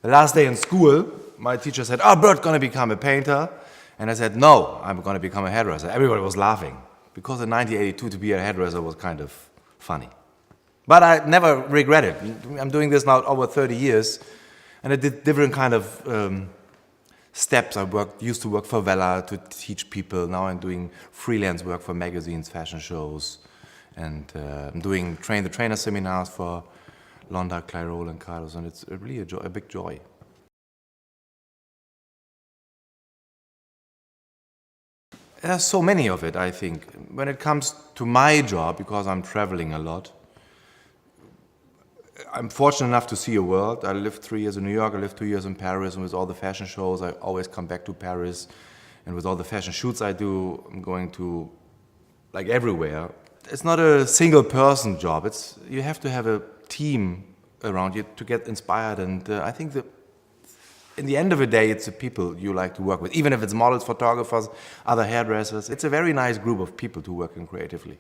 The last day in school, my teacher said, "Oh, Bert's going to become a painter." And I said, "No, I'm going to become a hairdresser." Everybody was laughing because in 1982 to be a hairdresser was kind of funny. But I never regret it. I'm doing this now over 30 years, and I did different kind of steps. I used to work for Vella to teach people. Now I'm doing freelance work for magazines, fashion shows, and I'm doing train-the-trainer seminars for Londa, Clairol, and Carlos, and it's really a big joy. There's so many of it, I think. When it comes to my job, because I'm traveling a lot, I'm fortunate enough to see a world. I lived 3 years in New York, I lived 2 years in Paris, and with all the fashion shows, I always come back to Paris. And with all the fashion shoots I do, I'm going to, like, everywhere. It's not a single person job. You have to have a team around you to get inspired. And I think that in the end of the day, it's the people you like to work with. Even if it's models, photographers, other hairdressers, it's a very nice group of people to work in creatively.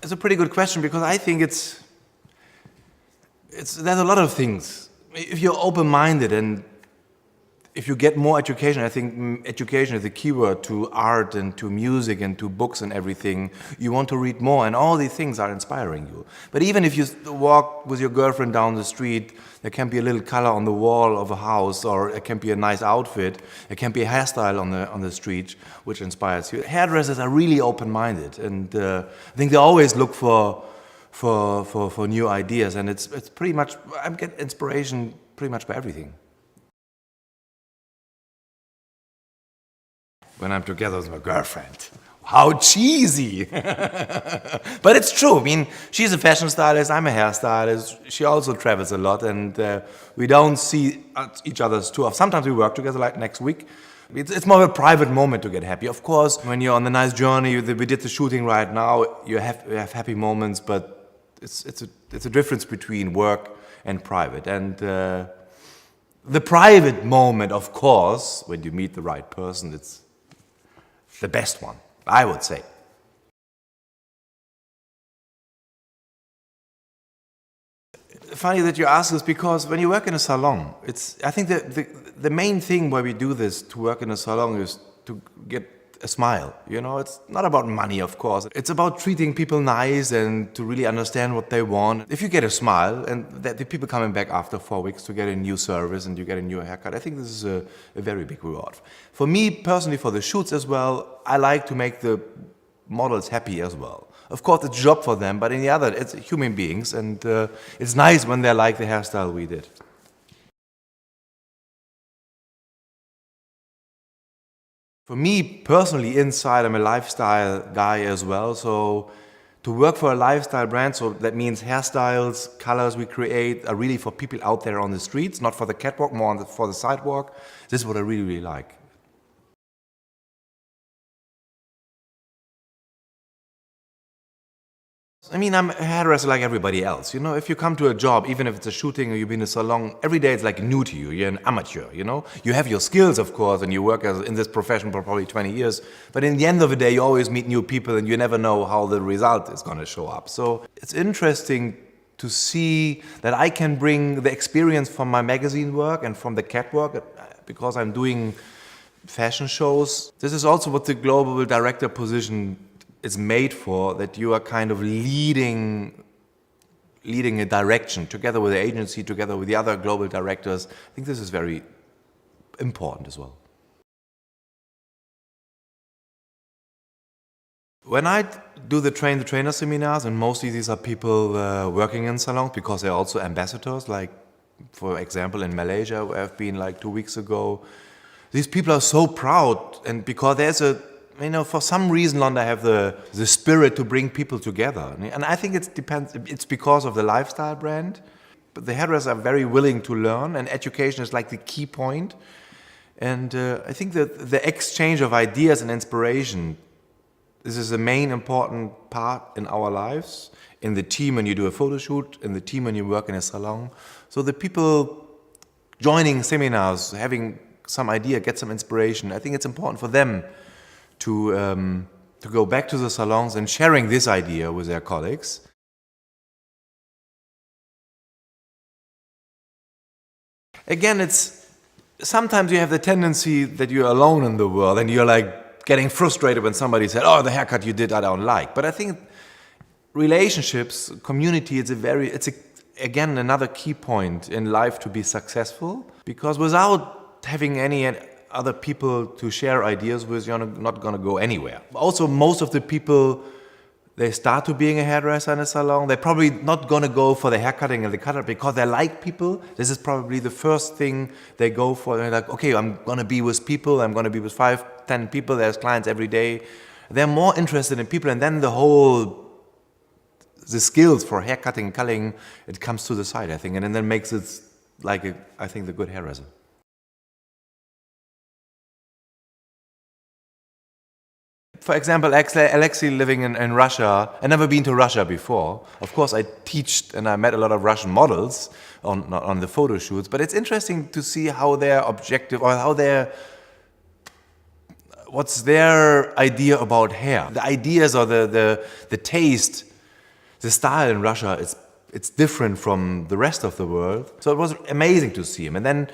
It's a pretty good question because I think there's a lot of things. If you're open-minded and if you get more education, I think education is the keyword to art and to music and to books and everything. You want to read more, and all these things are inspiring you. But even if you walk with your girlfriend down the street, there can be a little color on the wall of a house, or it can be a nice outfit, it can be a hairstyle on the street which inspires you. Hairdressers are really open-minded, and I think they always look for new ideas, and it's pretty much, I get inspiration pretty much by everything. When I'm together with my girlfriend. How cheesy! But it's true. I mean, she's a fashion stylist, I'm a hairstylist. She also travels a lot, and we don't see each other's too often. Sometimes we work together, like next week. It's more of a private moment to get happy. Of course, when you're on a nice journey, we did the shooting right now, you have happy moments, but it's a difference between work and private. And the private moment, of course, when you meet the right person, it's the best one, I would say. Funny that you ask this, because when you work in a salon, I think the main thing why we do this, to work in a salon, is to get a smile. You know, it's not about money, of course. It's about treating people nice and to really understand what they want. If you get a smile, and the people coming back after 4 weeks to get a new service and you get a new haircut, I think this is a very big reward. For me personally, for the shoots as well, I like to make the models happy as well. Of course, it's a job for them, but in the other, it's human beings, and it's nice when they like the hairstyle we did. For me personally, inside, I'm a lifestyle guy as well. So to work for a lifestyle brand, so that means hairstyles, colors we create are really for people out there on the streets, not for the catwalk, more for the sidewalk. This is what I really, really like. I mean, I'm a hairdresser like everybody else. You know, if you come to a job, even if it's a shooting or you've been in a salon, every day it's like new to you. You're an amateur, you know. You have your skills, of course, and you work in this profession for probably 20 years. But in the end of the day, you always meet new people, and you never know how the result is going to show up. So it's interesting to see that I can bring the experience from my magazine work and from the catwalk, because I'm doing fashion shows. This is also what the global director position is made for, that you are kind of leading a direction together with the agency, together with the other global directors. I think this is very important as well. When I do the train-the-trainer seminars, and mostly these are people working in salons because they're also ambassadors, like for example in Malaysia, where I've been like 2 weeks ago. These people are so proud, and because there's for some reason, Londa have the spirit to bring people together. And I think it's because of the lifestyle brand. But the hairdressers are very willing to learn, and education is like the key point. And I think that the exchange of ideas and inspiration, this is the main important part in our lives, in the team when you do a photo shoot, in the team when you work in a salon. So the people joining seminars, having some idea, get some inspiration, I think it's important for them to go back to the salons and sharing this idea with their colleagues. Again, it's sometimes you have the tendency that you're alone in the world and you're like getting frustrated when somebody said, "Oh, the haircut you did, I don't like." But I think relationships, community, again another key point in life to be successful. Because without having any other people to share ideas with, you're not going to go anywhere. Also, most of the people, they start to being a hairdresser in a salon, they're probably not going to go for the haircutting and the cutter because they like people. This is probably the first thing they go for. They're like, okay, I'm going to be with people, I'm going to be with 5, 10 people, there's clients every day. They're more interested in people, and then the skills for haircutting and cutting, it comes to the side, I think, and then that makes it like, I think, the good hairdresser. For example, Alexei living in Russia, I've never been to Russia before. Of course, I teach and I met a lot of Russian models on the photo shoots, but it's interesting to see how their objective, or what's their idea about hair. The ideas or the taste, the style in Russia, it's different from the rest of the world. So it was amazing to see him. And then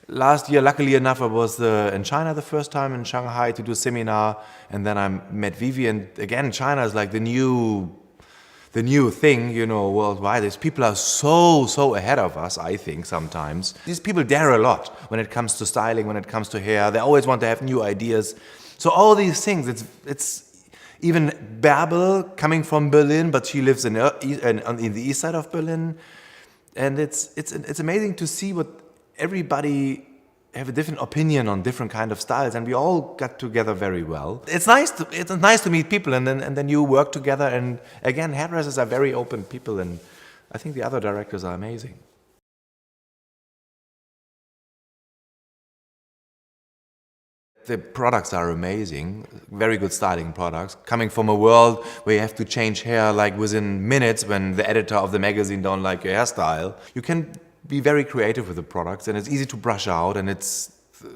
last year, luckily enough, I was in China the first time, in Shanghai, to do a seminar, and then I met Vivi. And again, China is like the new thing, worldwide. These people are so ahead of us, I think, sometimes. These people dare a lot when it comes to styling, when it comes to hair. They always want to have new ideas. So all these things, it's even Bärbel, coming from Berlin, but she lives in the east side of Berlin. And it's amazing to see what everybody have a different opinion on different kind of styles, and we all got together very well. It's nice to meet people, and then you work together. And again, hairdressers are very open people, and I think the other directors are amazing. The products are amazing, very good styling products. Coming from a world where you have to change hair like within minutes when the editor of the magazine don't like your hairstyle, you can be very creative with the products, and it's easy to brush out, and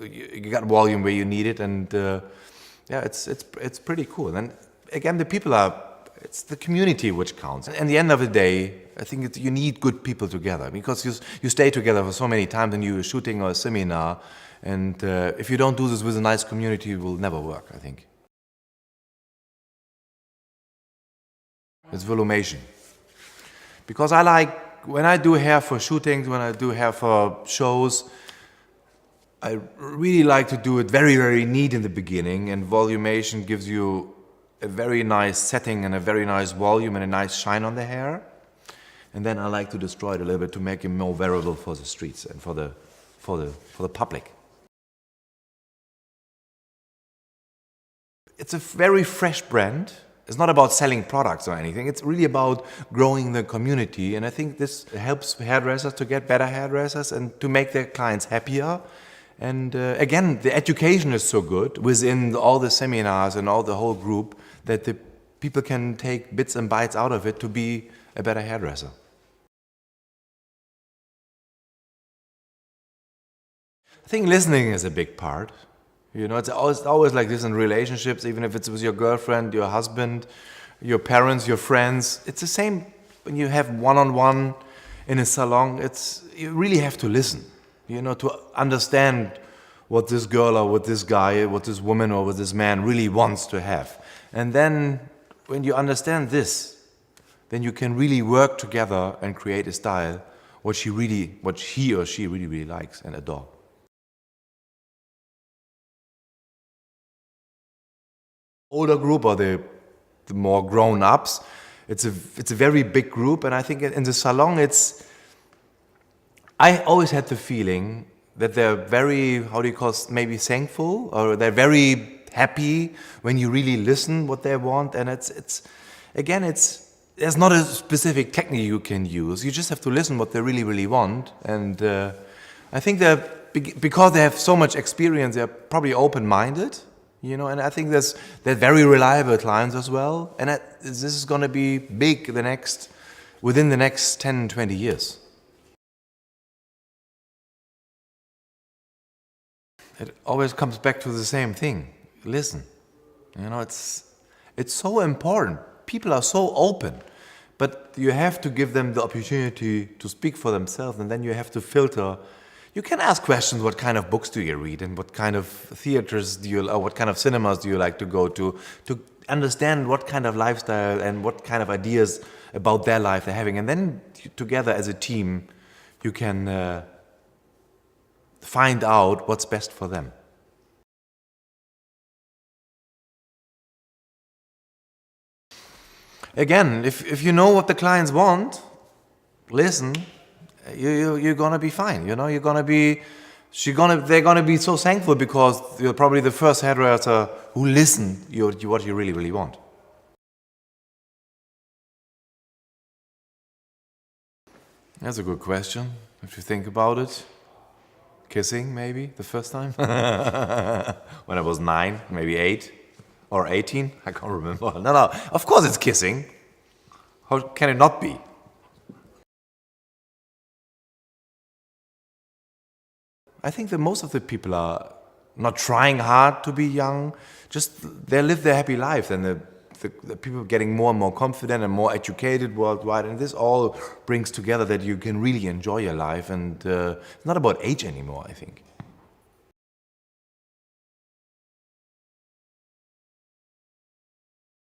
you got volume where you need it, and it's pretty cool. And again, it's the community which counts. And at the end of the day, I think you need good people together, because you stay together for so many times, and you're shooting or a seminar, and if you don't do this with a nice community, it will never work, I think. It's volumation. Because when I do hair for shootings, when I do hair for shows, I really like to do it very, very neat in the beginning, and volumation gives you a very nice setting and a very nice volume and a nice shine on the hair. And then I like to destroy it a little bit to make it more wearable for the streets and for the public. It's a very fresh brand. It's not about selling products or anything. It's really about growing the community. And I think this helps hairdressers to get better hairdressers and to make their clients happier. And again, the education is so good within all the seminars and all the whole group that the people can take bits and bytes out of it to be a better hairdresser. I think listening is a big part. It's always like this in relationships, even if it's with your girlfriend, your husband, your parents, your friends. It's the same when you have one-on-one in a salon. You really have to listen, to understand what this girl or what this guy, what this woman or what this man really wants to have. And then when you understand this, then you can really work together and create a style what he or she really likes and adore. Older group or the more grown-ups, it's a very big group, and I think in the salon I always had the feeling that they're very, maybe thankful, or they're very happy when you really listen what they want. And there's not a specific technique you can use. You just have to listen what they really want. And I think because they have so much experience, they're probably open-minded. And I think they're very reliable clients as well. And this is going to be big within the next 10, 20 years. It always comes back to the same thing. Listen. It's so important. People are so open. But you have to give them the opportunity to speak for themselves, and then you have to filter. You can ask questions. What kind of books do you read, and what kind of theaters do you, or what kind of cinemas do you like to go to understand what kind of lifestyle and what kind of ideas about their life they're having, and then together as a team, you can find out what's best for them. Again, if you know what the clients want, listen. You're gonna be fine. You know, you're gonna be. They're gonna be so thankful because you're probably the first hairdresser who listened what you really want. That's a good question. If you think about it, kissing maybe the first time when I was 9, maybe 8 or 18. I can't remember. No. Of course it's kissing. How can it not be? I think that most of the people are not trying hard to be young, just they live their happy life, and the people are getting more and more confident and more educated worldwide, and this all brings together that you can really enjoy your life, and it's not about age anymore, I think.